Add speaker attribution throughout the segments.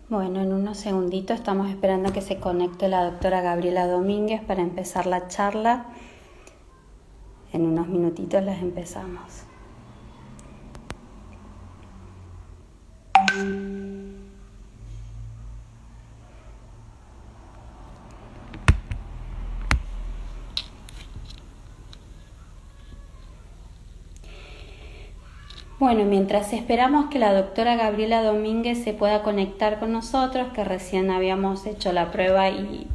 Speaker 1: Bueno, en unos segunditos estamos esperando que se conecte la doctora Gabriela Domínguez para empezar la charla. En unos minutitos las empezamos. Bueno, mientras esperamos que la doctora Gabriela Domínguez se pueda conectar con nosotros, que recién habíamos hecho la prueba y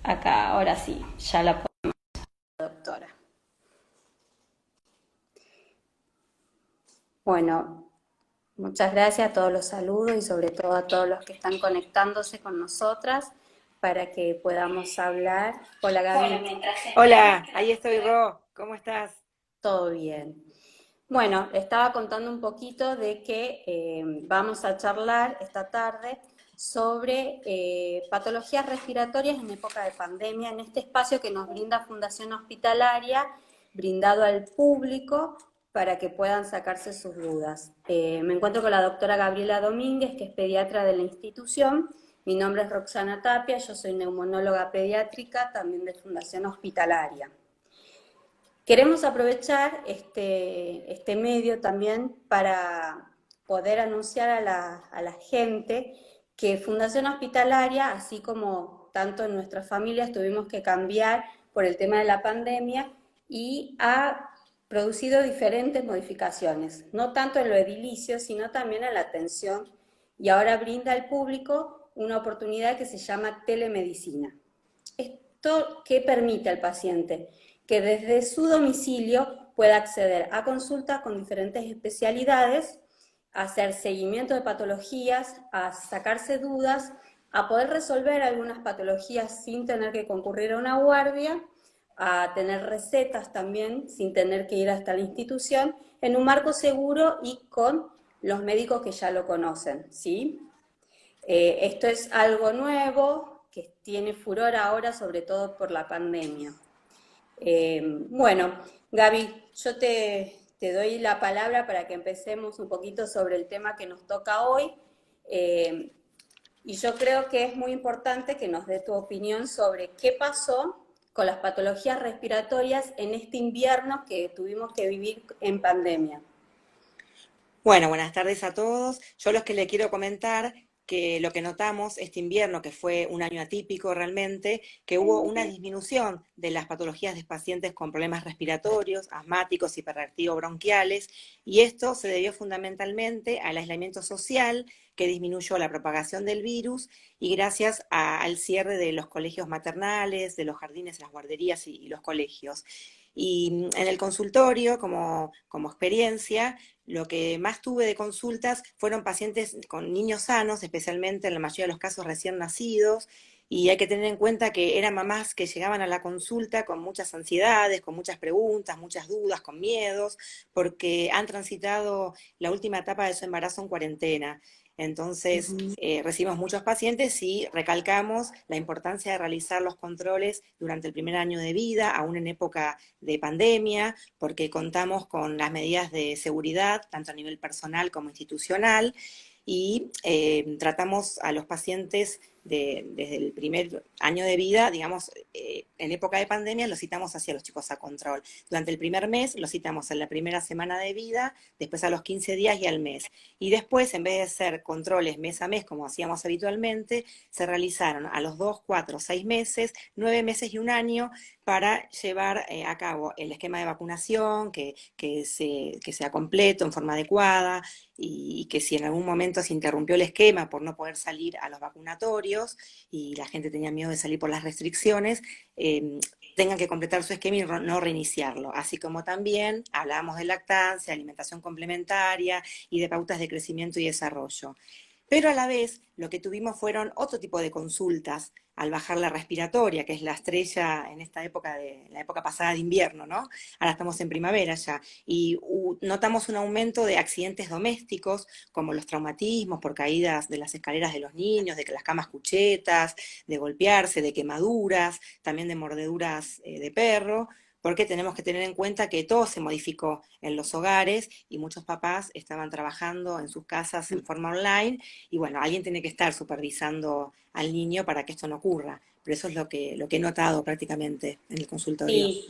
Speaker 1: acá ahora sí, ya la podemos, doctora. Bueno, muchas gracias a todos los saludos y sobre todo a todos los que están conectándose con nosotras para que podamos hablar. Hola Gaby.
Speaker 2: Hola, ahí estoy, Ro. ¿Cómo estás?
Speaker 1: Todo bien. Bueno, le estaba contando un poquito de que vamos a charlar esta tarde sobre patologías respiratorias en época de pandemia, en este espacio que nos brinda Fundación Hospitalaria, brindado al público para que puedan sacarse sus dudas. Me encuentro con la doctora Gabriela Domínguez, que es pediatra de la institución. Mi nombre es Roxana Tapia, yo soy neumonóloga pediátrica, también de Fundación Hospitalaria. Queremos aprovechar este medio también para poder anunciar a la gente que Fundación Hospitalaria, así como tanto en nuestras familias tuvimos que cambiar por el tema de la pandemia, y ha producido diferentes modificaciones, no tanto en lo edilicio, sino también en la atención, y ahora brinda al público una oportunidad que se llama telemedicina. ¿Esto qué permite al paciente? Que desde su domicilio pueda acceder a consultas con diferentes especialidades, a hacer seguimiento de patologías, a sacarse dudas, a poder resolver algunas patologías sin tener que concurrir a una guardia, a tener recetas también sin tener que ir hasta la institución, en un marco seguro y con los médicos que ya lo conocen, ¿sí? Esto es algo nuevo que tiene furor ahora, sobre todo por la pandemia. Bueno, Gaby, te doy la palabra para que empecemos un poquito sobre el tema que nos toca hoy. Eh, y yo creo que es muy importante que nos dé tu opinión sobre qué pasó con las patologías respiratorias en este invierno que tuvimos que vivir en pandemia.
Speaker 2: Bueno, buenas tardes a todos. Yo los que le quiero comentar que lo que notamos este invierno, que fue un año atípico realmente, que hubo una disminución de las patologías de pacientes con problemas respiratorios, asmáticos, hiperreactivos, bronquiales, y esto se debió fundamentalmente al aislamiento social que disminuyó la propagación del virus y gracias al cierre de los colegios maternales, de los jardines, las guarderías y los colegios. Y en el consultorio, como experiencia, lo que más tuve de consultas fueron pacientes con niños sanos, especialmente en la mayoría de los casos recién nacidos, y hay que tener en cuenta que eran mamás que llegaban a la consulta con muchas ansiedades, con muchas preguntas, muchas dudas, con miedos, porque han transitado la última etapa de su embarazo en cuarentena. Entonces,
Speaker 1: Ujú.
Speaker 2: recibimos muchos pacientes y recalcamos la importancia de realizar los controles durante el primer año de vida, aún en época de pandemia, porque contamos con las medidas de seguridad, tanto a nivel personal como institucional, y tratamos a los pacientes desde el primer año de vida, digamos, en época de pandemia los citamos hacia los chicos a control. Durante el primer mes los citamos en la primera semana de vida, después a los 15 días y al mes. Y después, en vez de ser controles mes a mes como hacíamos habitualmente, se realizaron a los 2, 4, 6 meses, 9 meses y un año para llevar a cabo el esquema de vacunación, que sea completo, en forma adecuada, y que si en algún momento se interrumpió el esquema por no poder salir a los vacunatorios y la gente tenía miedo de salir por las restricciones, tengan que completar su esquema y no reiniciarlo. Así como también hablábamos de lactancia, alimentación complementaria y de pautas de crecimiento y desarrollo. Pero a la vez lo que tuvimos fueron otro tipo de consultas al bajar la respiratoria, que es la estrella en esta época la época pasada de invierno, ¿no? Ahora estamos en primavera ya, y notamos un aumento de accidentes domésticos, como los traumatismos por caídas de las escaleras de los niños, de las camas cuchetas, de golpearse, de quemaduras, también de mordeduras de perro, porque tenemos que tener en cuenta que todo se modificó en los hogares y muchos papás estaban trabajando en sus casas en forma online y bueno, alguien tiene que estar supervisando al niño para que esto no ocurra. Pero eso es lo que he notado prácticamente en el consultorio.
Speaker 1: Sí,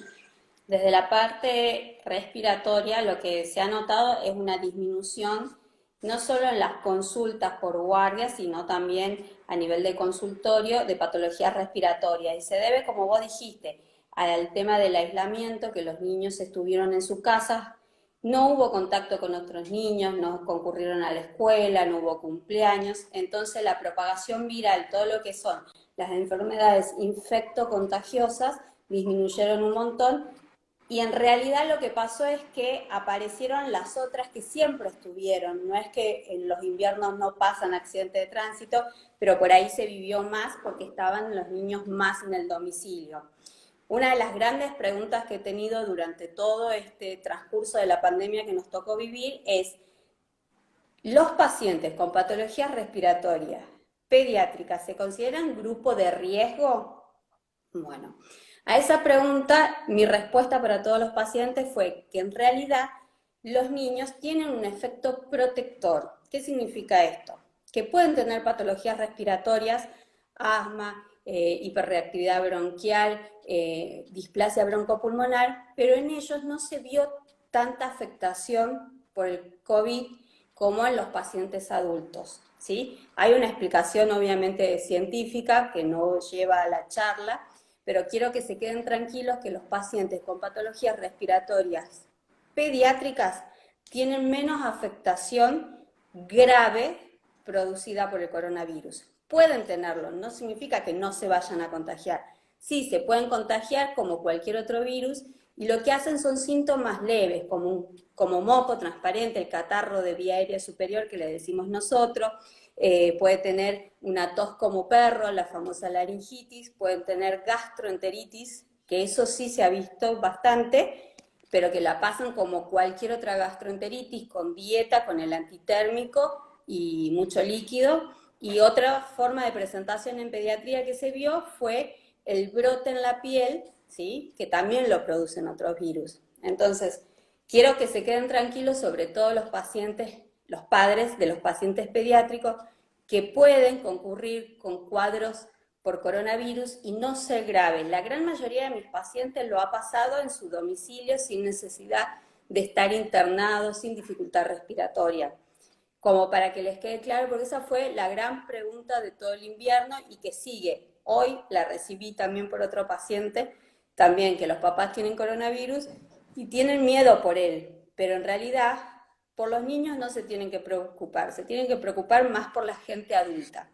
Speaker 1: desde la parte respiratoria lo que se ha notado es una disminución no solo en las consultas por guardia, sino también a nivel de consultorio de patologías respiratorias. Y se debe, como vos dijiste, al tema del aislamiento, que los niños estuvieron en sus casas, no hubo contacto con otros niños, no concurrieron a la escuela, no hubo cumpleaños, entonces la propagación viral, todo lo que son las enfermedades infectocontagiosas, disminuyeron un montón y en realidad lo que pasó es que aparecieron las otras que siempre estuvieron. No es que en los inviernos no pasan accidentes de tránsito, pero por ahí se vivió más porque estaban los niños más en el domicilio. Una de las grandes preguntas que he tenido durante todo este transcurso de la pandemia que nos tocó vivir es, ¿los pacientes con patologías respiratorias pediátricas se consideran grupo de riesgo? Bueno, a esa pregunta mi respuesta para todos los pacientes fue que en realidad los niños tienen un efecto protector. ¿Qué significa esto? Que pueden tener patologías respiratorias, asma, hiperreactividad bronquial, displasia broncopulmonar, pero en ellos no se vio tanta afectación por el COVID como en los pacientes adultos, ¿sí? Hay una explicación obviamente científica que no lleva a la charla, pero quiero que se queden tranquilos que los pacientes con patologías respiratorias pediátricas tienen menos afectación grave producida por el coronavirus. Pueden tenerlo, no significa que no se vayan a contagiar. Sí, se pueden contagiar como cualquier otro virus y lo que hacen son síntomas leves, como moco transparente, el catarro de vía aérea superior que le decimos nosotros, puede tener una tos como perro, la famosa laringitis, pueden tener gastroenteritis, que eso sí se ha visto bastante, pero que la pasan como cualquier otra gastroenteritis, con dieta, con el antitérmico y mucho líquido. Y otra forma de presentación en pediatría que se vio fue el brote en la piel, ¿sí? Que también lo producen otros virus. Entonces, quiero que se queden tranquilos, sobre todo los pacientes, los padres de los pacientes pediátricos, que pueden concurrir con cuadros por coronavirus y no ser graves. La gran mayoría de mis pacientes lo ha pasado en su domicilio sin necesidad de estar internados, sin dificultad respiratoria. Como para que les quede claro, porque esa fue la gran pregunta de todo el invierno y que sigue. Hoy la recibí también por otro paciente, también que los papás tienen coronavirus y tienen miedo por él, pero en realidad por los niños no se tienen que preocupar, se tienen que preocupar más por la gente adulta.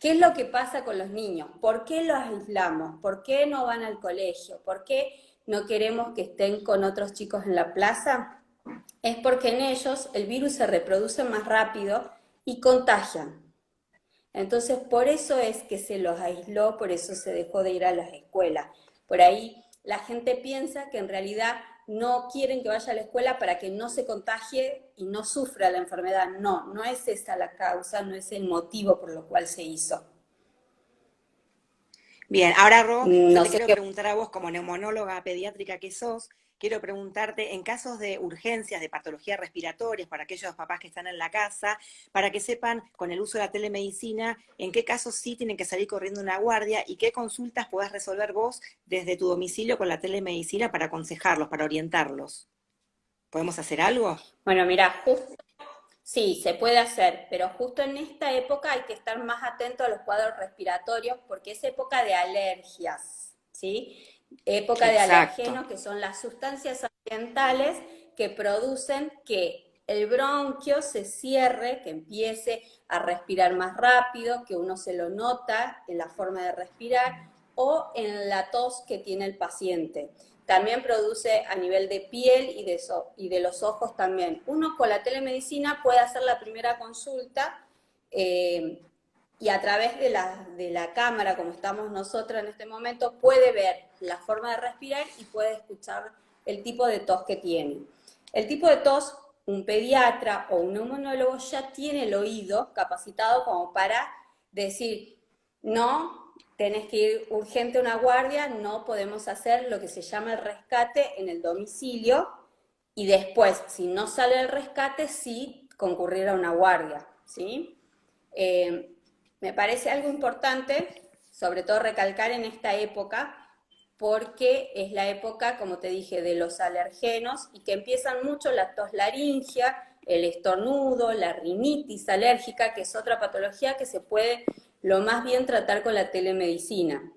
Speaker 1: ¿Qué es lo que pasa con los niños? ¿Por qué los aislamos? ¿Por qué no van al colegio? ¿Por qué no queremos que estén con otros chicos en la plaza? Es porque en ellos el virus se reproduce más rápido y contagian. Entonces, por eso es que se los aisló, por eso se dejó de ir a las escuelas. Por ahí la gente piensa que en realidad no quieren que vaya a la escuela para que no se contagie y no sufra la enfermedad. No, no es esa la causa, no es el motivo por lo cual se hizo.
Speaker 2: Bien, ahora Ro, yo
Speaker 1: No
Speaker 2: te
Speaker 1: sé
Speaker 2: quiero
Speaker 1: qué.
Speaker 2: preguntar a vos como neumonóloga pediátrica que sos, quiero preguntarte en casos de urgencias, de patologías respiratorias para aquellos papás que están en la casa, para que sepan con el uso de la telemedicina en qué casos sí tienen que salir corriendo una guardia y qué consultas podés resolver vos desde tu domicilio con la telemedicina para aconsejarlos, para orientarlos. ¿Podemos hacer algo?
Speaker 1: Bueno, mira, sí, se puede hacer, pero justo en esta época hay que estar más atento a los cuadros respiratorios porque es época de alergias, ¿sí? Época de
Speaker 2: Exacto.
Speaker 1: alergenos, que son las sustancias ambientales que producen que el bronquio se cierre, que empiece a respirar más rápido, que uno se lo nota en la forma de respirar o en la tos que tiene el paciente. También produce a nivel de piel y de los ojos también. Uno con la telemedicina puede hacer la primera consulta eh, y a través de la cámara, como estamos nosotros en este momento, puede ver la forma de respirar y puede escuchar el tipo de tos que tiene. El tipo de tos, un pediatra o un neumonólogo ya tiene el oído capacitado como para decir, no, tenés que ir urgente a una guardia, no podemos hacer lo que se llama el rescate en el domicilio y después, si no sale el rescate, sí concurrir a una guardia, ¿sí? Me parece algo importante, sobre todo recalcar en esta época, porque es la época, como te dije, de los alergenos y que empiezan mucho la tos laringia, el estornudo, la rinitis alérgica, que es otra patología que se puede lo más bien tratar con la telemedicina.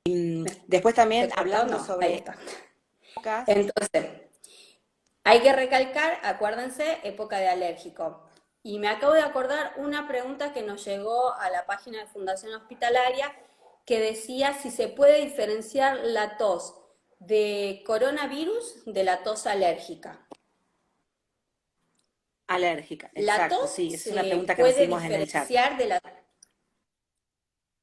Speaker 2: Después
Speaker 1: ¿Se
Speaker 2: también
Speaker 1: cortó?
Speaker 2: hablando
Speaker 1: No, ahí
Speaker 2: sobre
Speaker 1: está.
Speaker 2: épocas,
Speaker 1: Entonces, hay que recalcar, acuérdense, época de alérgico. Y me acabo de acordar una pregunta que nos llegó a la página de Fundación Hospitalaria que decía si se puede diferenciar la tos de coronavirus de la tos alérgica.
Speaker 2: alérgica,
Speaker 1: La
Speaker 2: exacto,
Speaker 1: tos
Speaker 2: sí, esa es una
Speaker 1: se
Speaker 2: pregunta que
Speaker 1: puede
Speaker 2: recibimos en el chat.
Speaker 1: diferenciar de la...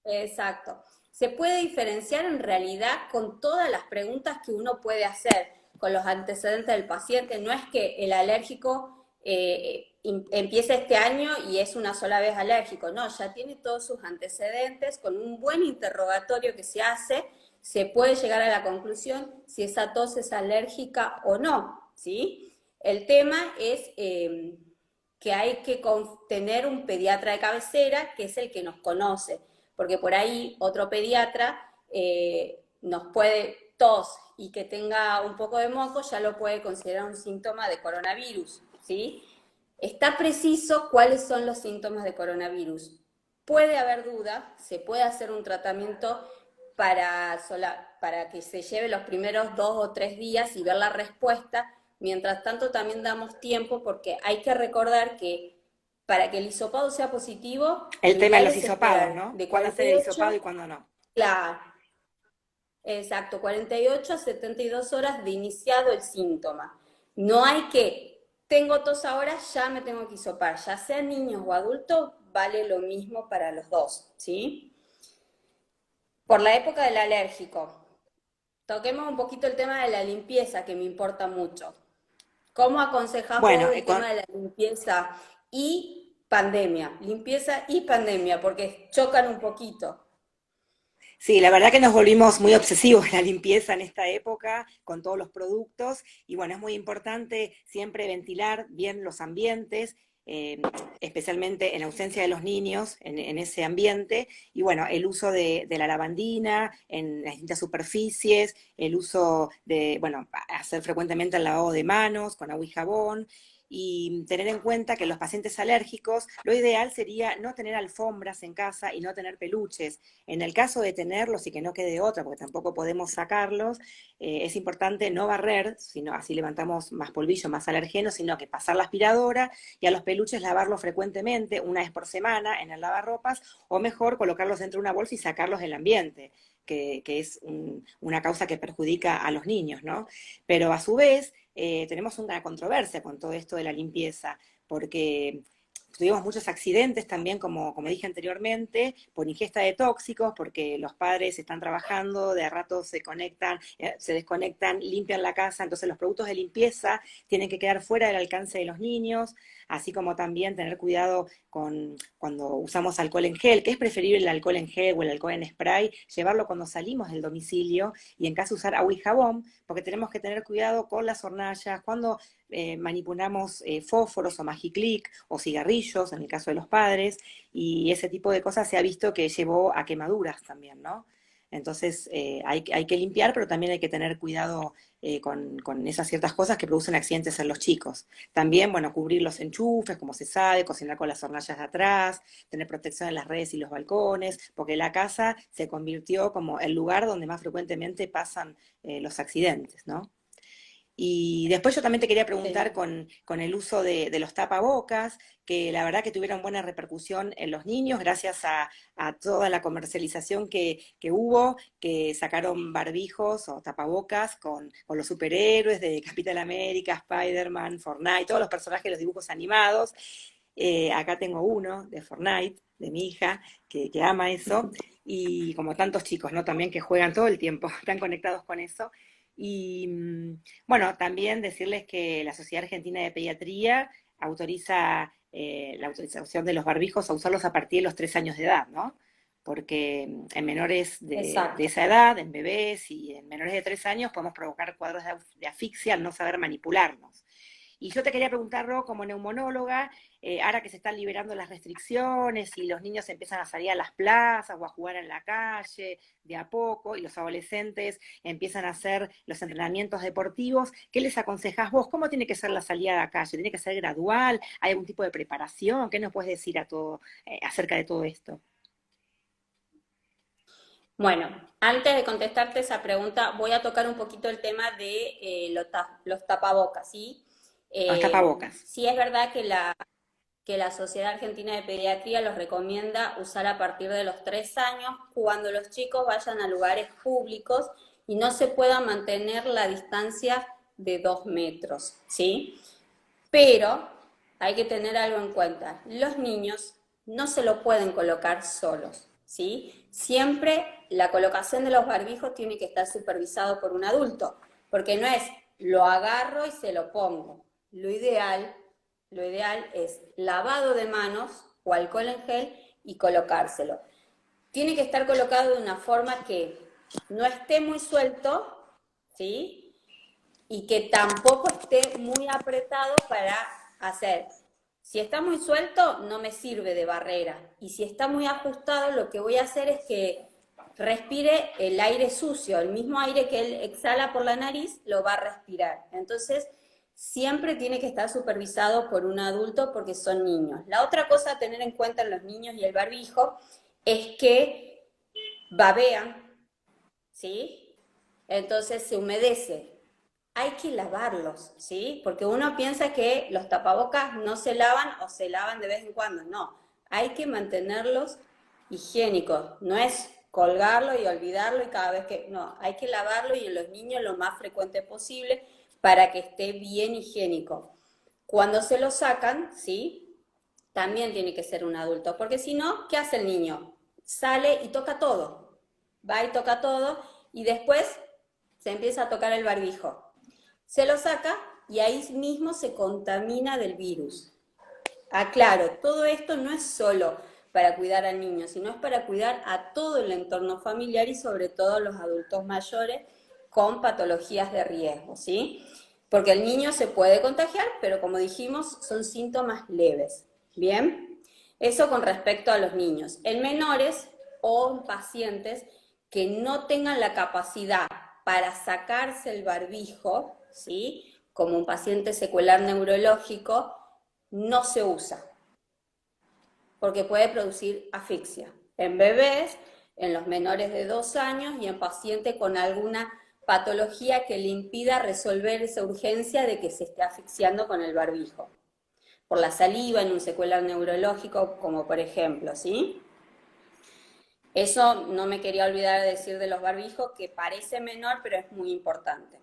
Speaker 1: Exacto. Se puede diferenciar en realidad con todas las preguntas que uno puede hacer, con los antecedentes del paciente. No es que el alérgico empiece este año y es una sola vez alérgico, no, ya tiene todos sus antecedentes, con un buen interrogatorio que se hace, se puede llegar a la conclusión si esa tos es alérgica o no, ¿sí? El tema es que hay que tener un pediatra de cabecera, que es el que nos conoce, porque por ahí otro pediatra nos puede tos y que tenga un poco de moco, ya lo puede considerar un síntoma de coronavirus, ¿sí? Está preciso cuáles son los síntomas de coronavirus. Puede haber duda, se puede hacer un tratamiento para que se lleve los primeros 2 o 3 días y ver la respuesta. Mientras tanto, también damos tiempo porque hay que recordar que para que el hisopado sea positivo,
Speaker 2: El
Speaker 1: lo
Speaker 2: tema de
Speaker 1: ideal
Speaker 2: los
Speaker 1: es
Speaker 2: hisopados,
Speaker 1: esperar
Speaker 2: ¿no?
Speaker 1: de
Speaker 2: ¿Cuándo hacer el hisopado
Speaker 1: 48,
Speaker 2: y cuándo no?
Speaker 1: claro, exacto, 48 a 72 horas de iniciado el síntoma. No hay que, tengo tos ahora, ya me tengo que hisopar, ya sean niños o adultos, vale lo mismo para los dos, ¿sí? Por la época del alérgico, toquemos un poquito el tema de la limpieza, que me importa mucho. ¿Cómo aconsejás
Speaker 2: Bueno,
Speaker 1: vos el tema de la limpieza y pandemia? Limpieza y pandemia, porque chocan un poquito.
Speaker 2: sí, la verdad que nos volvimos muy obsesivos en la limpieza en esta época con todos los productos y bueno, es muy importante siempre ventilar bien los ambientes, eh, especialmente en ausencia de los niños en ese ambiente y bueno, el uso de la lavandina en las distintas superficies, el uso de, bueno, hacer frecuentemente el lavado de manos con agua y jabón y tener en cuenta que los pacientes alérgicos, lo ideal sería no tener alfombras en casa y no tener peluches. En el caso de tenerlos y que no quede otra, porque tampoco podemos sacarlos, es importante no barrer, sino así levantamos más polvillo, más alergeno, sino que pasar la aspiradora y a los peluches lavarlos frecuentemente, una vez por semana en el lavarropas, o mejor colocarlos dentro de una bolsa y sacarlos del ambiente. Que es una causa que perjudica a los niños, ¿no? Pero a su vez tenemos una controversia con todo esto de la limpieza, porque tuvimos muchos accidentes también, como dije anteriormente, por ingesta de tóxicos, porque los padres están trabajando, de a rato se conectan, se desconectan, limpian la casa, entonces los productos de limpieza tienen que quedar fuera del alcance de los niños, así como también tener cuidado con cuando usamos alcohol en gel, que es preferible el alcohol en gel o el alcohol en spray, llevarlo cuando salimos del domicilio y en caso usar agua y jabón, porque tenemos que tener cuidado con las hornallas, cuando manipulamos fósforos o magiclick o cigarrillos, en el caso de los padres, y ese tipo de cosas se ha visto que llevó a quemaduras también, ¿no? Entonces hay que limpiar, pero también hay que tener cuidado con esas ciertas cosas que producen accidentes en los chicos. También, bueno, cubrir los enchufes, como se sabe, cocinar con las hornallas de atrás, tener protección en las redes y los balcones, porque la casa se convirtió como el lugar donde más frecuentemente pasan los accidentes, ¿no? Y después yo también te quería preguntar
Speaker 1: Sí.
Speaker 2: con el uso de los tapabocas, que la verdad que tuvieron buena repercusión en los niños gracias a toda la comercialización que hubo, que sacaron barbijos o tapabocas con los superhéroes de Capitán América, Spider-Man, Fortnite, todos los personajes de los dibujos animados. Acá tengo uno de Fortnite, de mi hija, que ama eso, y como tantos chicos, ¿no? También que juegan todo el tiempo, están conectados con eso. Y bueno, también decirles que la Sociedad Argentina de Pediatría autoriza la autorización de los barbijos a usarlos a partir de los 3 años de edad, ¿no? Porque en menores de
Speaker 1: Exacto.
Speaker 2: esa edad, en bebés y en menores de 3 años, podemos provocar cuadros de asfixia al no saber manipularnos. Y yo te quería preguntar, Ro, como neumonóloga, ahora que se están liberando las restricciones y los niños empiezan a salir a las plazas o a jugar en la calle de a poco y los adolescentes empiezan a hacer los entrenamientos deportivos, ¿qué les aconsejás vos? ¿Cómo tiene que ser la salida a la calle? ¿Tiene que ser gradual? ¿Hay algún tipo de preparación? ¿Qué nos puedes decir acerca de todo esto?
Speaker 1: Bueno, antes de contestarte esa pregunta, voy a tocar un poquito el tema de los tapabocas, ¿sí?
Speaker 2: Los tapabocas.
Speaker 1: Sí es verdad que la Sociedad Argentina de Pediatría los recomienda usar a partir de los 3 años cuando los chicos vayan a lugares públicos y no se pueda mantener la distancia de 2 metros, ¿sí? Pero hay que tener algo en cuenta. Los niños no se lo pueden colocar solos, ¿sí? Siempre la colocación de los barbijos tiene que estar supervisado por un adulto, porque no es lo agarro y se lo pongo. Lo ideal es lavado de manos o alcohol en gel y colocárselo. Tiene que estar colocado de una forma que no esté muy suelto, ¿sí? Y que tampoco esté muy apretado para hacer. Si está muy suelto, no me sirve de barrera. Y si está muy ajustado, lo que voy a hacer es que respire el aire sucio, el mismo aire que él exhala por la nariz, lo va a respirar. Entonces, siempre tiene que estar supervisado por un adulto porque son niños. La otra cosa a tener en cuenta en los niños y el barbijo es que babean, ¿sí? Entonces se humedece. Hay que lavarlos, ¿sí? Porque uno piensa que los tapabocas no se lavan o se lavan de vez en cuando. No, hay que mantenerlos higiénicos. No es colgarlo y olvidarlo y cada vez que... No, hay que lavarlo y en los niños lo más frecuente posible para que esté bien higiénico. Cuando se lo sacan, ¿sí? También tiene que ser un adulto, porque si no, ¿qué hace el niño? Sale y toca todo. Va y toca todo y después se empieza a tocar el barbijo. Se lo saca y ahí mismo se contamina del virus. Aclaro, todo esto no es solo para cuidar al niño, sino es para cuidar a todo el entorno familiar y sobre todo los adultos mayores con patologías de riesgo, ¿sí? Porque el niño se puede contagiar, pero como dijimos, son síntomas leves. Bien, eso con respecto a los niños. En menores o en pacientes que no tengan la capacidad para sacarse el barbijo, ¿sí? Como un paciente secuelar neurológico, no se usa porque puede producir asfixia en bebés, en los menores de 2 años y en pacientes con alguna patología que le impida resolver esa urgencia de que se esté asfixiando con el barbijo. Por la saliva, en un secuelar neurológico, como por ejemplo, ¿sí? Eso no me quería olvidar de decir de los barbijos, que parece menor, pero es muy importante.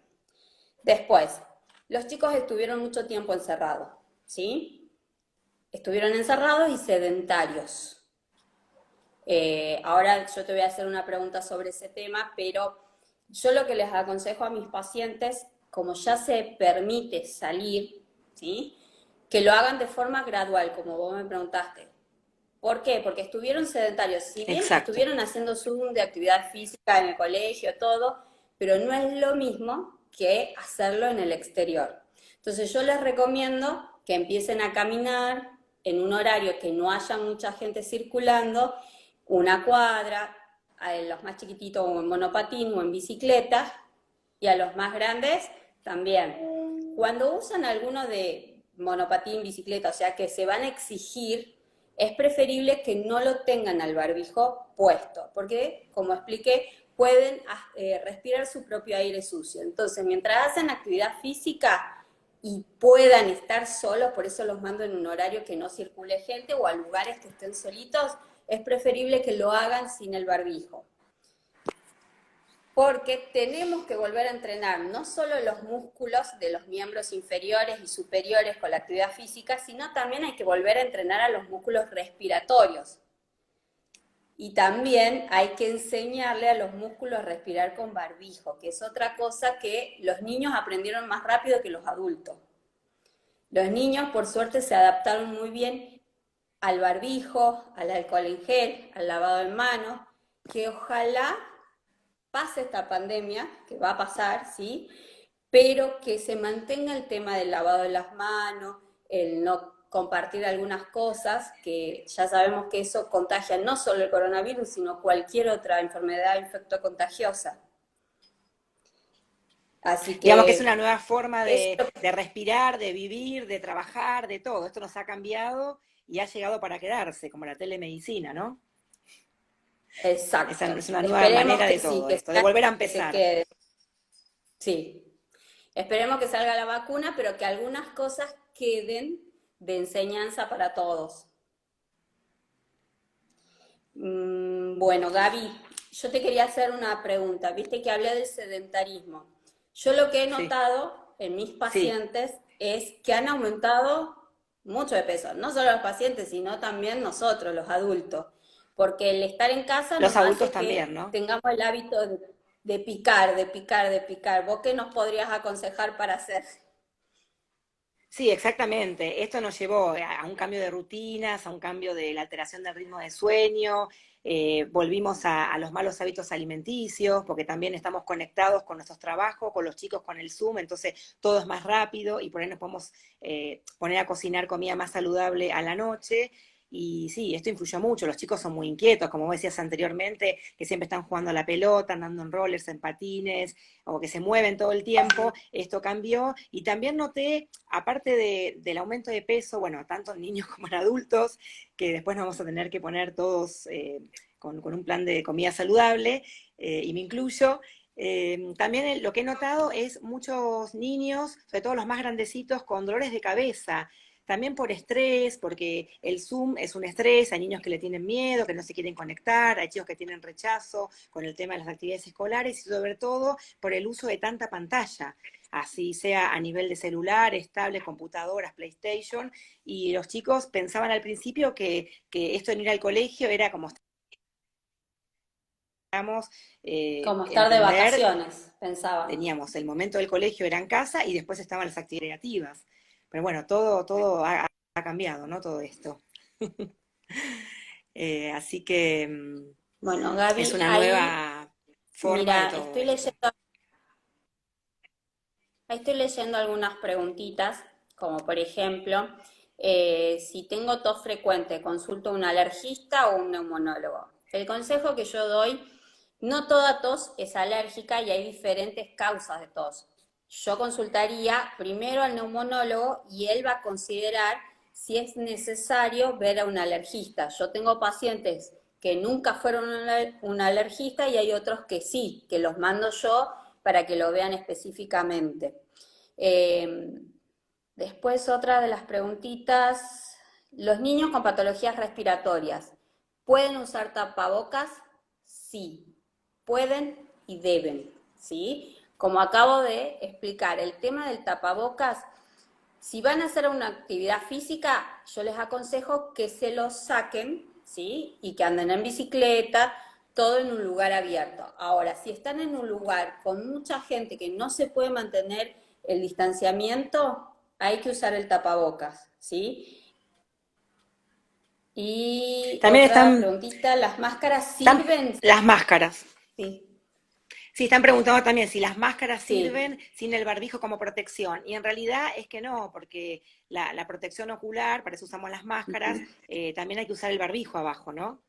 Speaker 1: Después, los chicos estuvieron mucho tiempo encerrados, ¿sí? Estuvieron encerrados y sedentarios. Ahora yo te voy a hacer una pregunta sobre ese tema, pero yo lo que les aconsejo a mis pacientes, como ya se permite salir, ¿sí? Que lo hagan de forma gradual, como vos me preguntaste. ¿Por qué? Porque estuvieron sedentarios. Si bien
Speaker 2: Exacto.
Speaker 1: estuvieron haciendo Zoom de actividad física en el colegio, todo, pero no es lo mismo que hacerlo en el exterior. Entonces yo les recomiendo que empiecen a caminar en un horario que no haya mucha gente circulando, una cuadra, a los más chiquititos o en monopatín o en bicicleta, y a los más grandes también. Cuando usan alguno de monopatín, bicicleta, o sea que se van a exigir, es preferible que no lo tengan al barbijo puesto, porque, como expliqué, pueden respirar su propio aire sucio. Entonces, mientras hacen actividad física y puedan estar solos, por eso los mando en un horario que no circule gente o a lugares que estén solitos, es preferible que lo hagan sin el barbijo. Porque tenemos que volver a entrenar no solo los músculos de los miembros inferiores y superiores con la actividad física, sino también hay que volver a entrenar a los músculos respiratorios. Y también hay que enseñarle a los músculos a respirar con barbijo, que es otra cosa que los niños aprendieron más rápido que los adultos. Los niños, por suerte, se adaptaron muy bien al barbijo, al alcohol en gel, al lavado de manos, que ojalá pase esta pandemia, que va a pasar, ¿sí? Pero que se mantenga el tema del lavado de las manos, el no compartir algunas cosas, que ya sabemos que eso contagia no solo el coronavirus, sino cualquier otra enfermedad infectocontagiosa. Así
Speaker 2: Digamos que es una
Speaker 1: que
Speaker 2: nueva forma
Speaker 1: eso,
Speaker 2: de respirar, de vivir, de trabajar, de todo. Esto nos ha cambiado y ha llegado para quedarse, como la telemedicina, ¿no?
Speaker 1: exacto.
Speaker 2: Es una nueva
Speaker 1: Esperemos
Speaker 2: manera de
Speaker 1: que sí,
Speaker 2: todo
Speaker 1: que
Speaker 2: esto, de
Speaker 1: sea,
Speaker 2: volver a
Speaker 1: que se
Speaker 2: empezar.
Speaker 1: quede. Sí. Esperemos que salga la vacuna, pero que algunas cosas queden de enseñanza para todos. Bueno, Gaby, yo te quería hacer una pregunta. Viste que hablé del sedentarismo. Yo lo que he
Speaker 2: Sí,
Speaker 1: notado en mis
Speaker 2: sí.
Speaker 1: pacientes es que han aumentado mucho de peso. No solo los pacientes, sino también nosotros, los adultos. Porque el estar en casa
Speaker 2: Los
Speaker 1: nos
Speaker 2: adultos
Speaker 1: hace
Speaker 2: también,
Speaker 1: que
Speaker 2: ¿no?
Speaker 1: tengamos el hábito de picar, de picar, de picar. ¿Vos qué nos podrías aconsejar para hacer?
Speaker 2: Sí, exactamente. Esto nos llevó a un cambio de rutinas, a un cambio de la alteración del ritmo de sueño, volvimos a los malos hábitos alimenticios, porque también estamos conectados con nuestros trabajos, con los chicos con el Zoom, entonces todo es más rápido y por ahí nos podemos poner a cocinar comida más saludable a la noche. Y sí, esto influyó mucho. Los chicos son muy inquietos, como vos decías anteriormente, que siempre están jugando a la pelota, andando en rollers, en patines, o que se mueven todo el tiempo. Esto cambió. Y también noté, aparte del aumento de peso, bueno, tanto en niños como en adultos, que después nos vamos a tener que poner todos con un plan de comida saludable, y me incluyo. También lo que he notado es muchos niños, sobre todo los más grandecitos, con dolores de cabeza, también por estrés, porque el Zoom es un estrés, hay niños que le tienen miedo, que no se quieren conectar, hay chicos que tienen rechazo con el tema de las actividades escolares y sobre todo por el uso de tanta pantalla, así sea a nivel de celulares, tablets, computadoras, PlayStation, y los chicos pensaban al principio que esto de ir al colegio era como estamos,
Speaker 1: Como estar de
Speaker 2: entender,
Speaker 1: vacaciones, pensaban.
Speaker 2: teníamos el momento del colegio era en casa y después estaban las actividades creativas. Pero bueno, todo ha cambiado, ¿no? Todo esto. Así que
Speaker 1: Bueno,
Speaker 2: es
Speaker 1: Gaby,
Speaker 2: una
Speaker 1: ahí,
Speaker 2: nueva forma de
Speaker 1: mira,
Speaker 2: todo esto.
Speaker 1: ahí estoy leyendo algunas preguntitas, como por ejemplo, si tengo tos frecuente, ¿consulto a un alergista o un neumonólogo? El consejo que yo doy, no toda tos es alérgica y hay diferentes causas de tos. Yo consultaría primero al neumonólogo y él va a considerar si es necesario ver a un alergista. Yo tengo pacientes que nunca fueron un alergista y hay otros que sí, que los mando yo para que lo vean específicamente. Eh, Después otra de las preguntitas, los niños con patologías respiratorias, ¿pueden usar tapabocas? Sí, pueden y deben, ¿sí? Como acabo de explicar, el tema del tapabocas, si van a hacer una actividad física, yo les aconsejo que se los saquen, ¿sí? Y que anden en bicicleta, todo en un lugar abierto. Ahora, si están en un lugar con mucha gente que no se puede mantener el distanciamiento, hay que usar el tapabocas, ¿sí? Y
Speaker 2: También
Speaker 1: otra preguntita, ¿las máscaras
Speaker 2: están
Speaker 1: sirven?
Speaker 2: las máscaras.
Speaker 1: Sí,
Speaker 2: Sí, están preguntando también si las máscaras
Speaker 1: sí.
Speaker 2: sirven sin el barbijo como protección. Y en realidad es que no, porque la protección ocular, para eso usamos las máscaras, también hay que usar el barbijo abajo, ¿no?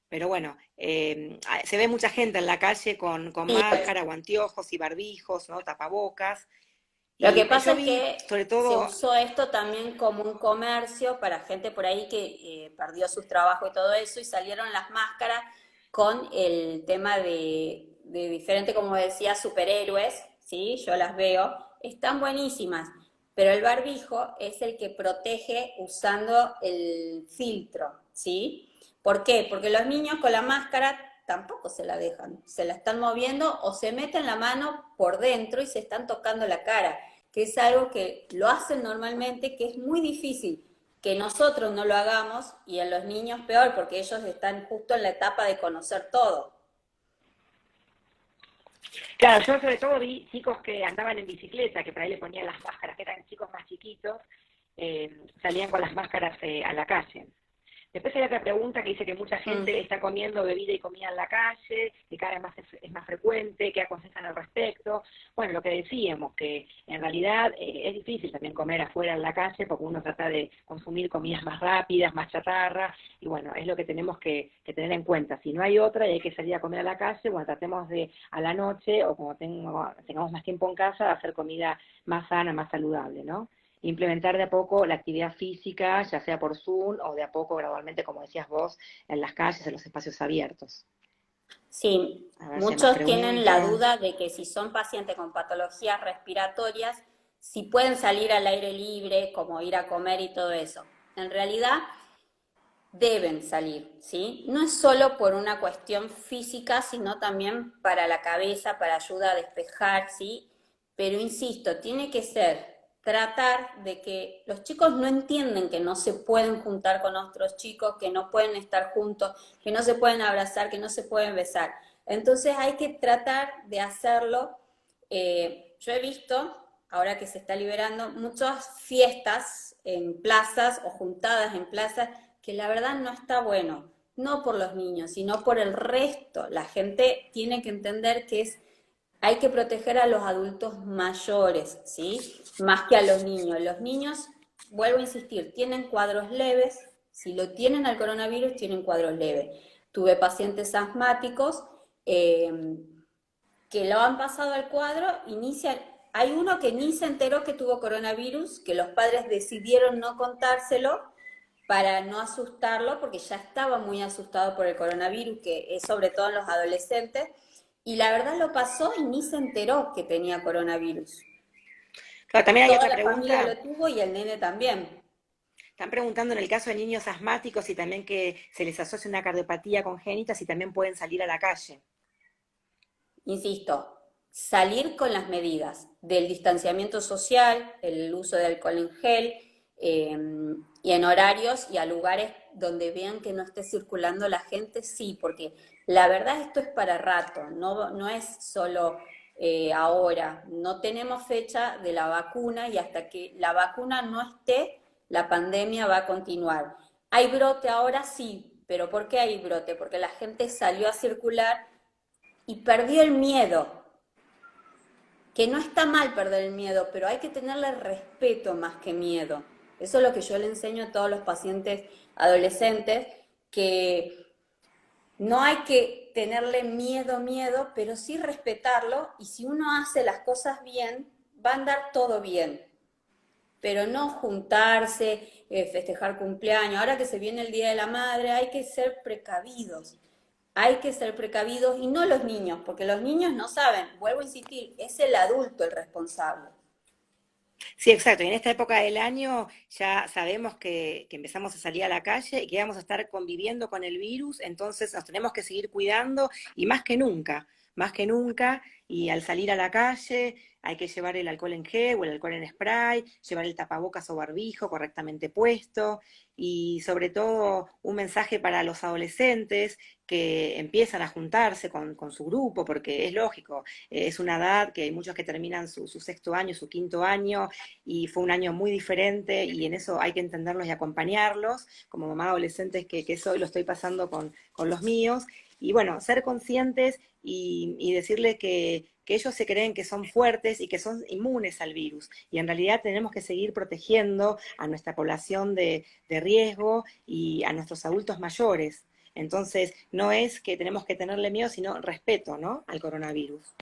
Speaker 2: Pero bueno, se ve mucha gente en la calle con
Speaker 1: Sí,
Speaker 2: máscara o anteojos y barbijos, ¿no? Tapabocas.
Speaker 1: lo que
Speaker 2: Y
Speaker 1: pasa
Speaker 2: yo
Speaker 1: es
Speaker 2: vi,
Speaker 1: que
Speaker 2: sobre
Speaker 1: se
Speaker 2: todo,
Speaker 1: usó esto también como un comercio para gente por ahí que perdió sus trabajos y todo eso, y salieron las máscaras con el tema de diferente, como decía, superhéroes, ¿sí? Yo las veo, están buenísimas, pero el barbijo es el que protege usando el filtro, ¿sí? ¿Por qué? Porque los niños con la máscara tampoco se la dejan, se la están moviendo o se meten la mano por dentro y se están tocando la cara, que es algo que lo hacen normalmente, que es muy difícil que nosotros no lo hagamos y en los niños peor, porque ellos están justo en la etapa de conocer todo.
Speaker 2: claro, yo sobre todo vi chicos que andaban en bicicleta, que por ahí le ponían las máscaras, que eran chicos más chiquitos, salían con las máscaras a la calle. Después hay otra pregunta que dice que mucha gente está comiendo bebida y comida en la calle, que cada vez más es más frecuente, ¿qué aconsejan al respecto? Bueno, lo que decíamos, que en realidad es difícil también comer afuera en la calle porque uno trata de consumir comidas más rápidas, más chatarra, y bueno, es lo que tenemos que tener en cuenta. Si no hay otra y hay que salir a comer a la calle, bueno, tratemos de a la noche o cuando tengamos más tiempo en casa, hacer comida más sana, más saludable, ¿no? Implementar de a poco la actividad física, ya sea por Zoom o de a poco gradualmente, como decías vos, en las calles, en los espacios abiertos.
Speaker 1: Sí,
Speaker 2: A ver si hay más
Speaker 1: muchos tienen la
Speaker 2: preguntas.
Speaker 1: duda de que si son pacientes con patologías respiratorias, si pueden salir al aire libre, como ir a comer y todo eso. En realidad, deben salir, ¿sí? No es solo por una cuestión física, sino también para la cabeza, para ayuda a despejar, ¿sí? Pero insisto, tiene que ser tratar de que los chicos no entienden que no se pueden juntar con otros chicos, que no pueden estar juntos, que no se pueden abrazar, que no se pueden besar. Entonces hay que tratar de hacerlo. Yo he visto, ahora que se está liberando, muchas fiestas en plazas o juntadas en plazas que la verdad no está bueno, no por los niños, sino por el resto. La gente tiene que entender que hay que proteger a los adultos mayores, ¿sí? Más que a los niños. Los niños, vuelvo a insistir, tienen cuadros leves, si lo tienen al coronavirus, tienen cuadros leves. Tuve pacientes asmáticos que lo han pasado al cuadro, hay uno que ni se enteró que tuvo coronavirus, que los padres decidieron no contárselo para no asustarlo, porque ya estaba muy asustado por el coronavirus, que es sobre todo en los adolescentes, y la verdad lo pasó y ni se enteró que tenía coronavirus.
Speaker 2: Claro, también hay
Speaker 1: Toda
Speaker 2: otra
Speaker 1: la familia
Speaker 2: pregunta.
Speaker 1: lo tuvo y el nene también.
Speaker 2: Están preguntando en el caso de niños asmáticos y también que se les asocia una cardiopatía congénita, si también pueden salir a la calle.
Speaker 1: Insisto, salir con las medidas del distanciamiento social, el uso de alcohol en gel, y en horarios y a lugares donde vean que no esté circulando la gente, sí, porque la verdad esto es para rato, no es solo ahora, no tenemos fecha de la vacuna y hasta que la vacuna no esté, la pandemia va a continuar. ¿Hay brote ahora? Sí, pero ¿por qué hay brote? Porque la gente salió a circular y perdió el miedo, que no está mal perder el miedo, pero hay que tenerle respeto más que miedo. Eso es lo que yo le enseño a todos los pacientes adolescentes, que no hay que tenerle miedo, pero sí respetarlo, y si uno hace las cosas bien, va a andar todo bien. Pero no juntarse, festejar cumpleaños. Ahora que se viene el Día de la Madre, hay que ser precavidos. Hay que ser precavidos y no los niños, porque los niños no saben, vuelvo a insistir, es el adulto el responsable.
Speaker 2: Sí, exacto. Y en esta época del año ya sabemos que empezamos a salir a la calle y que vamos a estar conviviendo con el virus, entonces nos tenemos que seguir cuidando y más que nunca, y al salir a la calle hay que llevar el alcohol en gel o el alcohol en spray, llevar el tapabocas o barbijo correctamente puesto y sobre todo un mensaje para los adolescentes que empiezan a juntarse con su grupo, porque es lógico, es una edad que hay muchos que terminan su sexto año, su quinto año, y fue un año muy diferente y en eso hay que entenderlos y acompañarlos. Como mamá adolescente que soy, lo estoy pasando con los míos. Y bueno, ser conscientes y decirle que ellos se creen que son fuertes y que son inmunes al virus. Y en realidad tenemos que seguir protegiendo a nuestra población de riesgo y a nuestros adultos mayores. Entonces, no es que tenemos que tenerle miedo, sino respeto, ¿no? Al coronavirus.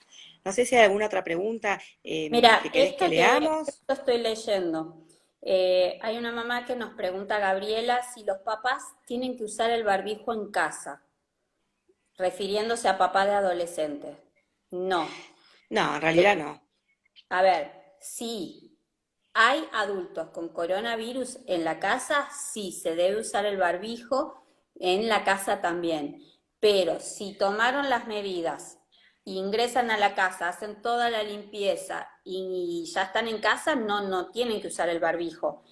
Speaker 2: No sé si hay alguna otra pregunta
Speaker 1: Mira,
Speaker 2: que querés que leamos.
Speaker 1: esto estoy leyendo. Hay una mamá que nos pregunta, Gabriela, si los papás tienen que usar el barbijo en casa, refiriéndose a papá de adolescentes. No.
Speaker 2: No, en realidad
Speaker 1: Le-
Speaker 2: no.
Speaker 1: a ver, sí, hay adultos con coronavirus en la casa, sí, se debe usar el barbijo en la casa también. Pero si tomaron las medidas, ingresan a la casa, hacen toda la limpieza y ya están en casa, no tienen que usar el barbijo.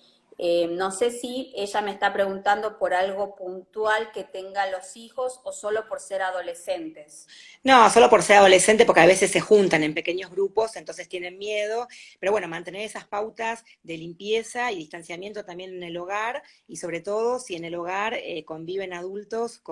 Speaker 1: No sé si ella me está preguntando por algo puntual que tenga los hijos o solo por ser adolescentes.
Speaker 2: No, solo por ser adolescente, porque a veces se juntan en pequeños grupos, entonces tienen miedo, pero bueno, mantener esas pautas de limpieza y distanciamiento también en el hogar, y sobre todo si en el hogar conviven adultos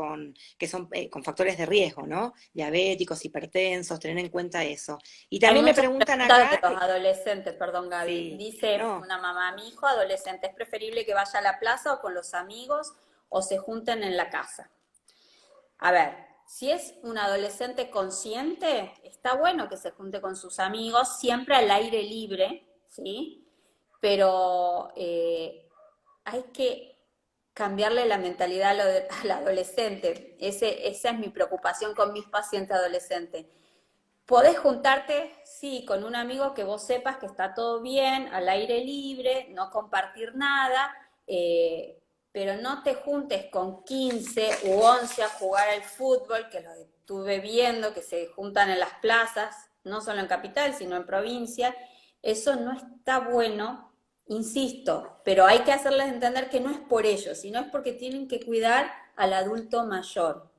Speaker 2: que son con factores de riesgo, ¿no? Diabéticos, hipertensos, tener en cuenta eso. Y
Speaker 1: Hay
Speaker 2: también me
Speaker 1: muchas
Speaker 2: preguntan
Speaker 1: preguntas de
Speaker 2: acá,
Speaker 1: los adolescentes, perdón Gaby.
Speaker 2: sí,
Speaker 1: Dice
Speaker 2: no,
Speaker 1: una mamá, mi hijo adolescente, ¿es preferible que vaya a la plaza o con los amigos o se junten en la casa? A ver, si es un adolescente consciente, está bueno que se junte con sus amigos, siempre al aire libre, ¿sí? Pero hay que cambiarle la mentalidad al adolescente. Esa es mi preocupación con mis pacientes adolescentes. Podés juntarte, sí, con un amigo que vos sepas que está todo bien, al aire libre, no compartir nada, pero no te juntes con 15 u 11 a jugar al fútbol, que lo estuve viendo, que se juntan en las plazas, no solo en capital, sino en provincia. Eso no está bueno, insisto, pero hay que hacerles entender que no es por ellos, sino es porque tienen que cuidar al adulto mayor.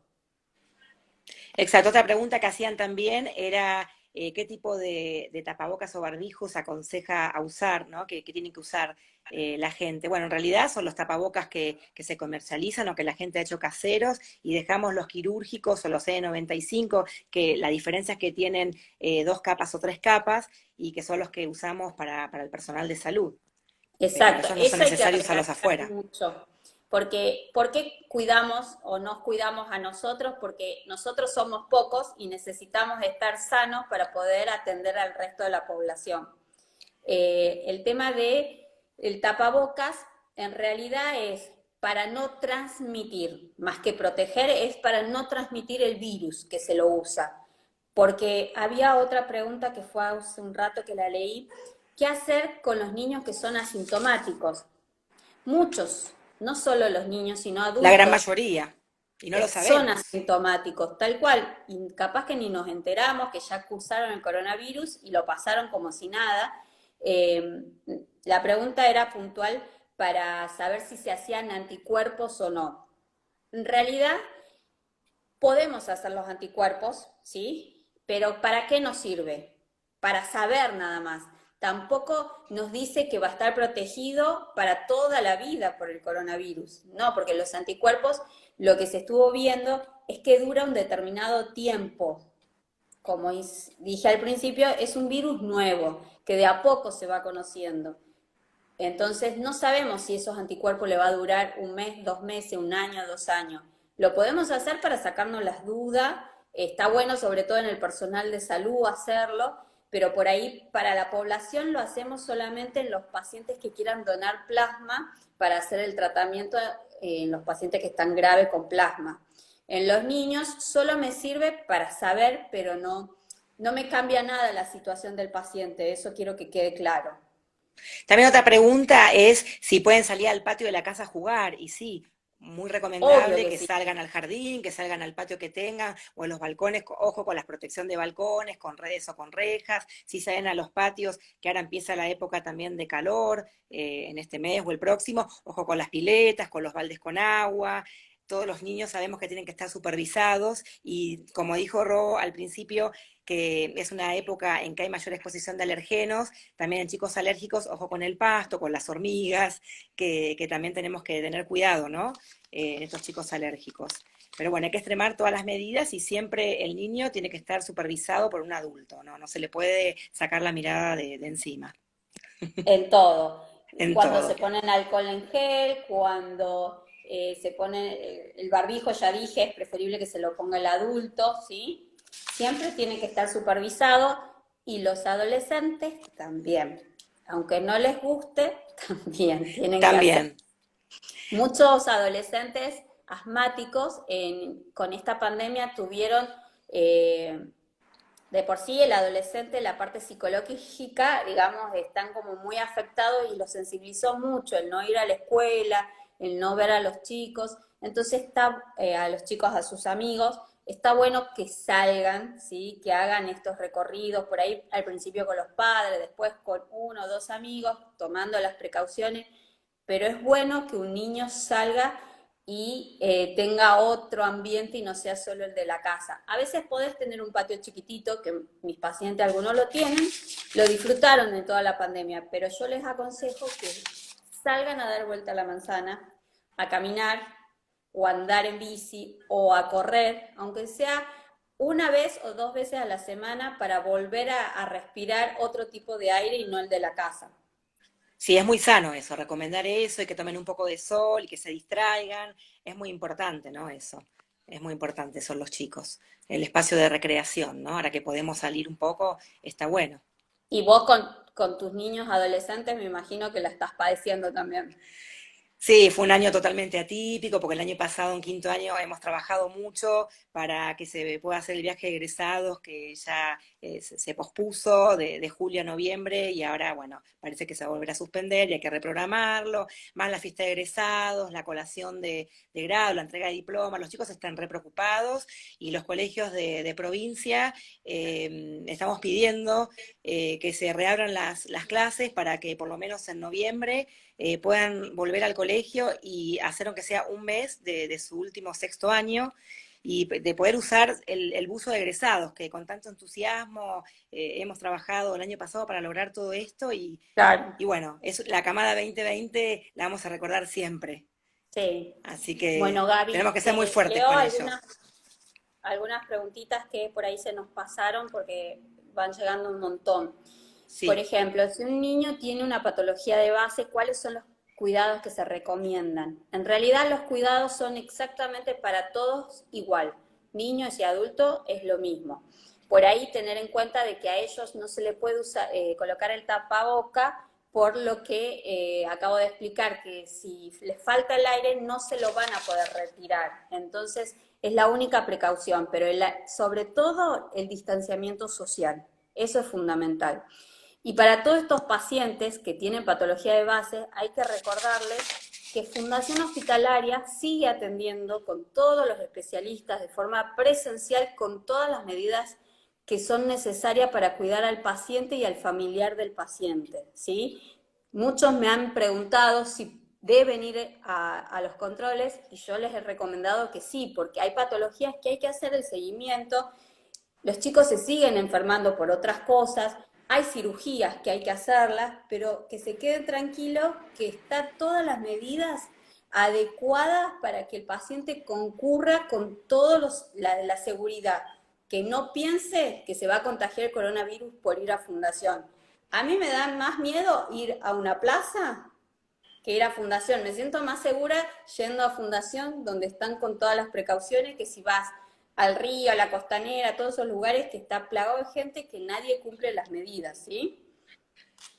Speaker 2: exacto. Otra pregunta que hacían también era qué tipo de tapabocas o barbijos aconseja a usar, ¿no? Que tiene que usar la gente. Bueno, en realidad son los tapabocas que se comercializan o que la gente ha hecho caseros, y dejamos los quirúrgicos o los N95, que la diferencia es que tienen dos capas o tres capas y que son los que usamos para el personal de salud. Pero
Speaker 1: Exacto,
Speaker 2: esos no son
Speaker 1: eso hay que
Speaker 2: necesarios usarlos
Speaker 1: recalcar
Speaker 2: afuera.
Speaker 1: mucho, porque ¿por qué cuidamos o nos cuidamos a nosotros? Porque nosotros somos pocos y necesitamos estar sanos para poder atender al resto de la población. El tema de el tapabocas en realidad es para no transmitir, más que proteger, es para no transmitir el virus que se lo usa. Porque había otra pregunta que fue hace un rato que la leí, ¿qué hacer con los niños que son asintomáticos? Muchos, no solo los niños, sino
Speaker 2: La gran
Speaker 1: adultos,
Speaker 2: mayoría. Y no lo
Speaker 1: son
Speaker 2: sabemos.
Speaker 1: asintomáticos, tal cual, y capaz que ni nos enteramos que ya cursaron el coronavirus y lo pasaron como si nada. Eh, la pregunta era puntual para saber si se hacían anticuerpos o no. En realidad, podemos hacer los anticuerpos, ¿sí? Pero ¿para qué nos sirve? Para saber nada más. Tampoco nos dice que va a estar protegido para toda la vida por el coronavirus. No, porque los anticuerpos, lo que se estuvo viendo es que dura un determinado tiempo. Como dije al principio, es un virus nuevo, que de a poco se va conociendo. Entonces, no sabemos si esos anticuerpos le va a durar un mes, 2 meses, un año, 2 años. Lo podemos hacer para sacarnos las dudas. Está bueno, sobre todo en el personal de salud, hacerlo, pero por ahí para la población lo hacemos solamente en los pacientes que quieran donar plasma para hacer el tratamiento en los pacientes que están graves con plasma. En los niños solo me sirve para saber, pero no me cambia nada la situación del paciente. Eso quiero que quede claro.
Speaker 2: También otra pregunta es si pueden salir al patio de la casa a jugar. Y sí, muy
Speaker 1: Obvio
Speaker 2: recomendable
Speaker 1: que
Speaker 2: que
Speaker 1: sí.
Speaker 2: salgan al jardín, que salgan al patio que tengan, o en los balcones, ojo con la protección de balcones, con redes o con rejas. Si salen a los patios, que ahora empieza la época también de calor, en este mes o el próximo, ojo con las piletas, con los baldes con agua. Todos los niños sabemos que tienen que estar supervisados, y como dijo Ro al principio, que es una época en que hay mayor exposición de alergenos, también en chicos alérgicos, ojo con el pasto, con las hormigas, que también tenemos que tener cuidado, ¿no? En estos chicos alérgicos. Pero bueno, hay que extremar todas las medidas, y siempre el niño tiene que estar supervisado por un adulto, ¿no? No se le puede sacar la mirada de encima,
Speaker 1: En todo.
Speaker 2: en
Speaker 1: Cuando se
Speaker 2: todo.
Speaker 1: ponen alcohol en gel, cuando se pone el barbijo, ya dije, es preferible que se lo ponga el adulto, ¿sí? Siempre tiene que estar supervisado y los adolescentes también. Aunque no les guste, también tienen que hacer.
Speaker 2: También.
Speaker 1: Muchos adolescentes asmáticos con esta pandemia tuvieron de por sí el adolescente, la parte psicológica, digamos, están como muy afectados y los sensibilizó mucho el no ir a la escuela, el no ver a los chicos. Entonces está, a los chicos, a sus amigos, está bueno que salgan, ¿sí? Que hagan estos recorridos por ahí al principio con los padres, después con uno o dos amigos, tomando las precauciones, pero es bueno que un niño salga y tenga otro ambiente y no sea solo el de la casa. A veces podés tener un patio chiquitito, que mis pacientes algunos lo tienen, lo disfrutaron en toda la pandemia, pero yo les aconsejo que salgan a dar vuelta a la manzana, a caminar o a andar en bici o a correr, aunque sea una vez o dos veces a la semana para volver a respirar otro tipo de aire y no el de la casa.
Speaker 2: Sí, es muy sano eso, recomendar eso y que tomen un poco de sol y que se distraigan. Es muy importante, ¿no? Eso. Es muy importante, son los chicos. El espacio de recreación, ¿no? Ahora que podemos salir un poco, está bueno.
Speaker 1: Y vos con tus niños adolescentes me imagino que la estás padeciendo también.
Speaker 2: Sí, fue un año totalmente atípico porque el año pasado, en quinto año, hemos trabajado mucho para que se pueda hacer el viaje de egresados que ya se pospuso de julio a noviembre y ahora, bueno, parece que se va a volver a suspender y hay que reprogramarlo, más la fiesta de egresados, la colación de grado, la entrega de diplomas, los chicos están re preocupados y los colegios de provincia estamos pidiendo que se reabran las clases para que por lo menos en noviembre puedan volver al colegio y hacer aunque sea un mes de su último sexto año y de poder usar el buzo de egresados, que con tanto entusiasmo hemos trabajado el año pasado para lograr todo esto
Speaker 1: Claro,
Speaker 2: y bueno, es la camada 2020 la vamos a recordar siempre.
Speaker 1: sí.
Speaker 2: Así
Speaker 1: Bueno,
Speaker 2: que tenemos
Speaker 1: Gaby,
Speaker 2: que ser muy
Speaker 1: te
Speaker 2: fuertes
Speaker 1: leo
Speaker 2: con ellos.
Speaker 1: algunas preguntitas que por ahí se nos pasaron porque van llegando un montón. Por
Speaker 2: Sí.
Speaker 1: ejemplo, si un niño tiene una patología de base, ¿cuáles son los cuidados que se recomiendan? En realidad los cuidados son exactamente para todos igual. Niños y adultos es lo mismo. Por ahí tener en cuenta de que a ellos no se le puede colocar el tapaboca por lo que acabo de explicar, que si les falta el aire no se lo van a poder retirar. Entonces es la única precaución, pero sobre todo el distanciamiento social. Eso es fundamental. Y para todos estos pacientes que tienen patología de base, hay que recordarles que Fundación Hospitalaria sigue atendiendo con todos los especialistas de forma presencial con todas las medidas que son necesarias para cuidar al paciente y al familiar del paciente, ¿sí? Muchos me han preguntado si deben ir a los controles y yo les he recomendado que sí, porque hay patologías que hay que hacer el seguimiento, los chicos se siguen enfermando por otras cosas, hay cirugías que hay que hacerlas, pero que se queden tranquilos que están todas las medidas adecuadas para que el paciente concurra con toda la seguridad, que no piense que se va a contagiar el coronavirus por ir a fundación. A mí me da más miedo ir a una plaza que ir a fundación. Me siento más segura yendo a fundación donde están con todas las precauciones que si vas al río, a la costanera, a todos esos lugares que está plagado de gente que nadie cumple las medidas, ¿sí?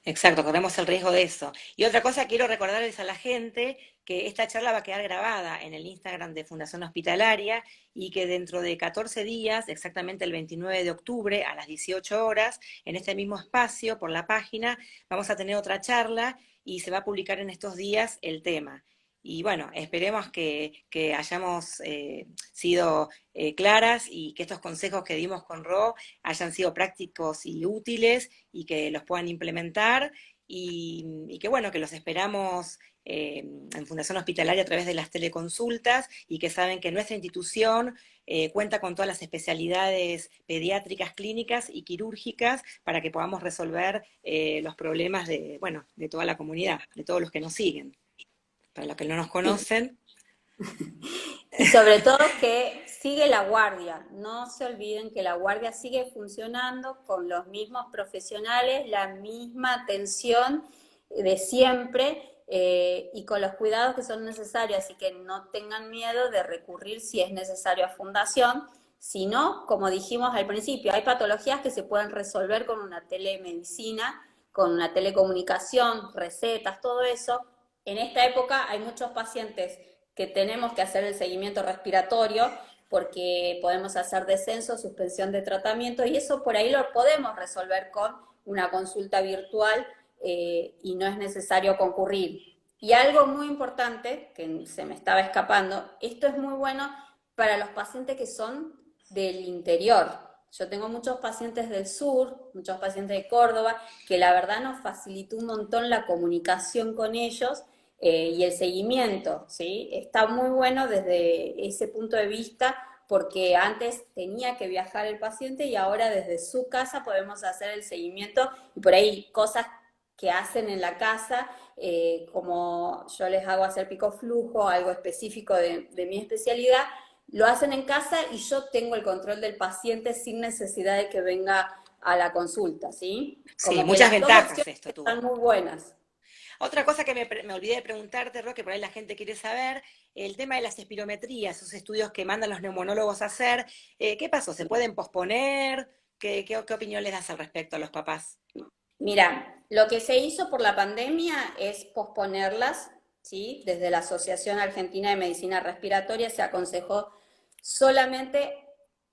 Speaker 2: Exacto, corremos el riesgo de eso. Y otra cosa, quiero recordarles a la gente que esta charla va a quedar grabada en el Instagram de Fundación Hospitalaria y que dentro de 14 días, exactamente el 29 de octubre a las 18 horas, en este mismo espacio, por la página, vamos a tener otra charla y se va a publicar en estos días el tema. Y bueno, esperemos que hayamos sido claras y que estos consejos que dimos con Ro hayan sido prácticos y útiles y que los puedan implementar y que bueno, que los esperamos en Fundación Hospitalaria a través de las teleconsultas y que saben que nuestra institución cuenta con todas las especialidades pediátricas, clínicas y quirúrgicas para que podamos resolver los problemas de, bueno, de toda la comunidad, de todos los que nos siguen. Para los que no nos
Speaker 1: Y,
Speaker 2: conocen,
Speaker 1: y sobre todo que sigue la guardia. No se olviden que la guardia sigue funcionando con los mismos profesionales, la misma atención de siempre y con los cuidados que son necesarios. Así que no tengan miedo de recurrir si es necesario a fundación. Si no, como dijimos al principio, hay patologías que se pueden resolver con una telemedicina, con una telecomunicación, recetas, todo eso. En esta época hay muchos pacientes que tenemos que hacer el seguimiento respiratorio porque podemos hacer descenso, suspensión de tratamiento y eso por ahí lo podemos resolver con una consulta virtual y no es necesario concurrir. Y algo muy importante, que se me estaba escapando, esto es muy bueno para los pacientes que son del interior. Yo tengo muchos pacientes del sur, muchos pacientes de Córdoba, que la verdad nos facilitó un montón la comunicación con ellos y el seguimiento, ¿sí? Está muy bueno desde ese punto de vista porque antes tenía que viajar el paciente y ahora desde su casa podemos hacer el seguimiento y por ahí cosas que hacen en la casa, como yo les hago hacer pico flujo, algo específico de mi especialidad, lo hacen en casa y yo tengo el control del paciente sin necesidad de que venga a la consulta, ¿sí?
Speaker 2: Sí,
Speaker 1: Como que
Speaker 2: muchas
Speaker 1: las dos
Speaker 2: ventajas
Speaker 1: opciones
Speaker 2: esto
Speaker 1: están
Speaker 2: tuvo.
Speaker 1: muy buenas.
Speaker 2: Otra cosa que me olvidé de preguntarte, Ro, que por ahí la gente quiere saber, el tema de las espirometrías, esos estudios que mandan los neumonólogos a hacer, ¿qué pasó? ¿Se pueden posponer? ¿Qué opinión les das al respecto a los papás?
Speaker 1: Mira, lo que se hizo por la pandemia es posponerlas, ¿sí? Desde la Asociación Argentina de Medicina Respiratoria se aconsejó solamente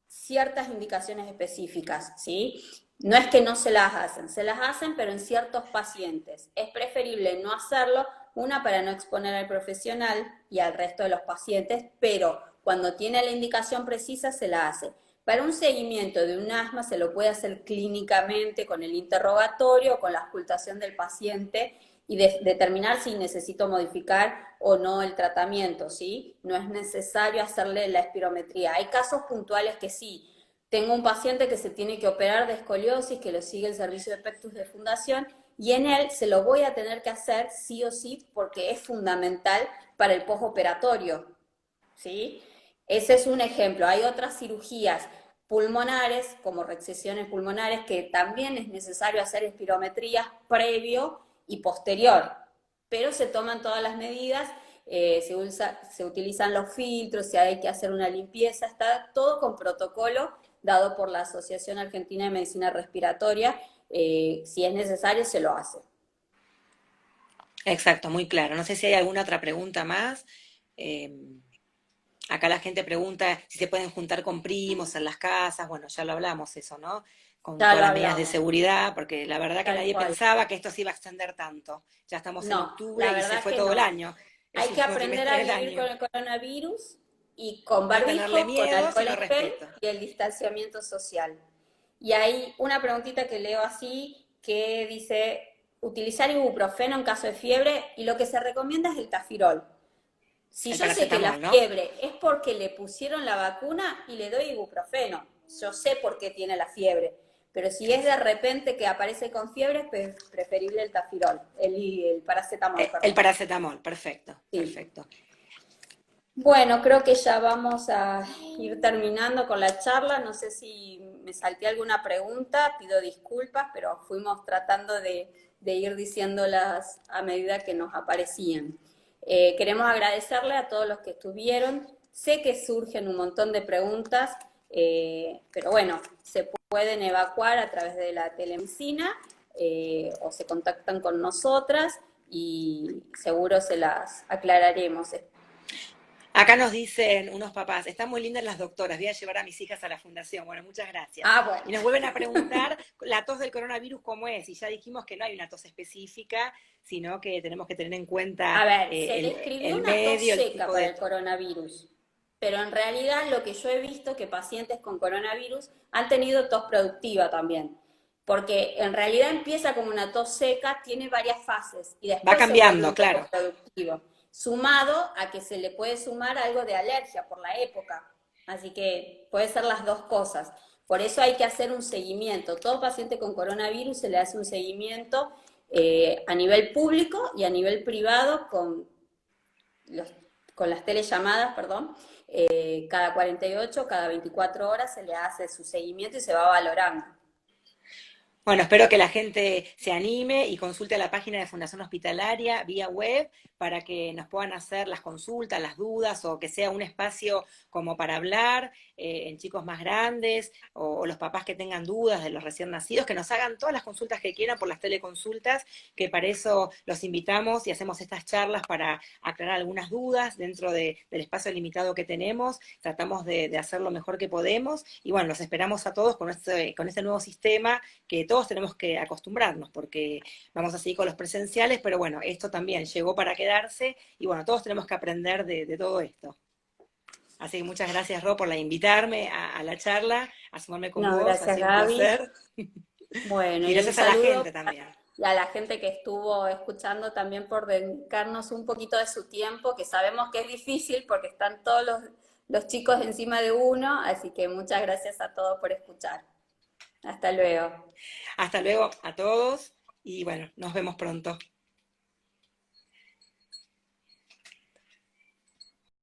Speaker 1: ciertas indicaciones específicas, ¿sí? No es que no se las hacen, pero en ciertos pacientes. Es preferible no hacerlo, una para no exponer al profesional y al resto de los pacientes, pero cuando tiene la indicación precisa se la hace. Para un seguimiento de un asma se lo puede hacer clínicamente con el interrogatorio o con la auscultación del paciente y determinar si necesito modificar o no el tratamiento, ¿sí? No es necesario hacerle la espirometría. Hay casos puntuales que sí. Tengo un paciente que se tiene que operar de escoliosis, que lo sigue el servicio de Pectus de Fundación, y en él se lo voy a tener que hacer sí o sí porque es fundamental para el postoperatorio, ¿sí? Ese es un ejemplo. Hay otras cirugías pulmonares, como recesiones pulmonares, que también es necesario hacer espirometrías previo y posterior, pero se toman todas las medidas, se utilizan los filtros, si hay que hacer una limpieza, está todo con protocolo dado por la Asociación Argentina de Medicina Respiratoria, si es necesario se lo hace.
Speaker 2: Exacto, muy claro. No sé si hay alguna otra pregunta más. Eh, Acá la gente pregunta si se pueden juntar con primos en las casas. Bueno, ya lo hablamos eso, ¿no? Con
Speaker 1: Ya
Speaker 2: todas
Speaker 1: lo
Speaker 2: las medidas de
Speaker 1: hablamos,
Speaker 2: seguridad, porque la verdad que
Speaker 1: tal
Speaker 2: nadie
Speaker 1: cual.
Speaker 2: pensaba que esto se iba a extender tanto. Ya estamos en
Speaker 1: No,
Speaker 2: octubre
Speaker 1: la
Speaker 2: y se
Speaker 1: verdad
Speaker 2: fue
Speaker 1: que
Speaker 2: todo el
Speaker 1: no.
Speaker 2: año, el
Speaker 1: Hay que
Speaker 2: último
Speaker 1: aprender
Speaker 2: trimestre
Speaker 1: a
Speaker 2: del
Speaker 1: vivir con
Speaker 2: año.
Speaker 1: el coronavirus y con
Speaker 2: No tenerle
Speaker 1: barbijo, con
Speaker 2: miedo,
Speaker 1: alcohol
Speaker 2: sino
Speaker 1: en gel
Speaker 2: respeto.
Speaker 1: y el distanciamiento social. Y hay una preguntita que leo así que dice, utilizar ibuprofeno en caso de fiebre y lo que se recomienda es el tafirol. Si
Speaker 2: El
Speaker 1: yo sé que la
Speaker 2: paracetamol, ¿no?
Speaker 1: fiebre es porque le pusieron la vacuna y le doy ibuprofeno, yo sé por qué tiene la fiebre, pero si es de
Speaker 2: Exacto.
Speaker 1: repente que aparece con fiebre, es preferible el tafirol, el paracetamol,
Speaker 2: El
Speaker 1: perdón.
Speaker 2: paracetamol, perfecto,
Speaker 1: Sí.
Speaker 2: perfecto.
Speaker 1: Bueno, creo que ya vamos a ir terminando con la charla. No sé si me salté alguna pregunta, pido disculpas, pero fuimos tratando de ir diciéndolas a medida que nos aparecían. Queremos agradecerle a todos los que estuvieron. Sé que surgen un montón de preguntas, pero bueno, se pueden evacuar a través de la telemedicina o se contactan con nosotras y seguro se las aclararemos.
Speaker 2: Acá nos dicen unos papás, están muy lindas las doctoras, voy a llevar a mis hijas a la fundación. Bueno, muchas gracias.
Speaker 1: Ah,
Speaker 2: Y nos
Speaker 1: bueno.
Speaker 2: vuelven a preguntar la tos del coronavirus cómo es. Y ya dijimos que no hay una tos específica, sino que tenemos que tener en cuenta
Speaker 1: A ver, se describió
Speaker 2: el
Speaker 1: una tos
Speaker 2: medio, el
Speaker 1: seca
Speaker 2: tipo
Speaker 1: para
Speaker 2: de
Speaker 1: el
Speaker 2: tos.
Speaker 1: coronavirus, pero en realidad lo que yo he visto que pacientes con coronavirus han tenido tos productiva también, porque en realidad empieza como una tos seca, tiene varias fases y
Speaker 2: Va
Speaker 1: después se vuelve
Speaker 2: cambiando,
Speaker 1: un poco
Speaker 2: claro.
Speaker 1: productivo, sumado a que se le puede sumar algo de alergia por la época, así que puede ser las dos cosas. Por eso hay que hacer un seguimiento. Todo paciente con coronavirus se le hace un seguimiento a nivel público y a nivel privado los, con las telellamadas, perdón, cada 48, cada 24 horas se le hace su seguimiento y se va valorando.
Speaker 2: Bueno, espero que la gente se anime y consulte la página de Fundación Hospitalaria vía web para que nos puedan hacer las consultas, las dudas o que sea un espacio como para hablar en chicos más grandes o los papás que tengan dudas de los recién nacidos, que nos hagan todas las consultas que quieran por las teleconsultas, que para eso los invitamos y hacemos estas charlas para aclarar algunas dudas dentro del espacio limitado que tenemos. Tratamos de hacer lo mejor que podemos y bueno, los esperamos a todos con este nuevo sistema que todos tenemos que acostumbrarnos, porque vamos a seguir con los presenciales, pero bueno, esto también llegó para quedarse y bueno, todos tenemos que aprender de todo esto. Así que muchas gracias, Ro, por invitarme a la charla, a sumarme con
Speaker 1: No,
Speaker 2: vos, ha
Speaker 1: gracias
Speaker 2: sido un
Speaker 1: Gaby.
Speaker 2: placer.
Speaker 1: Bueno,
Speaker 2: Y
Speaker 1: y un
Speaker 2: gracias a la
Speaker 1: saludo
Speaker 2: gente también.
Speaker 1: y a la gente que estuvo escuchando también por dedicarnos un poquito de su tiempo, que sabemos que es difícil porque están todos los chicos encima de uno, así que muchas gracias a todos por escuchar. Hasta luego.
Speaker 2: Hasta luego a todos y bueno, nos vemos pronto.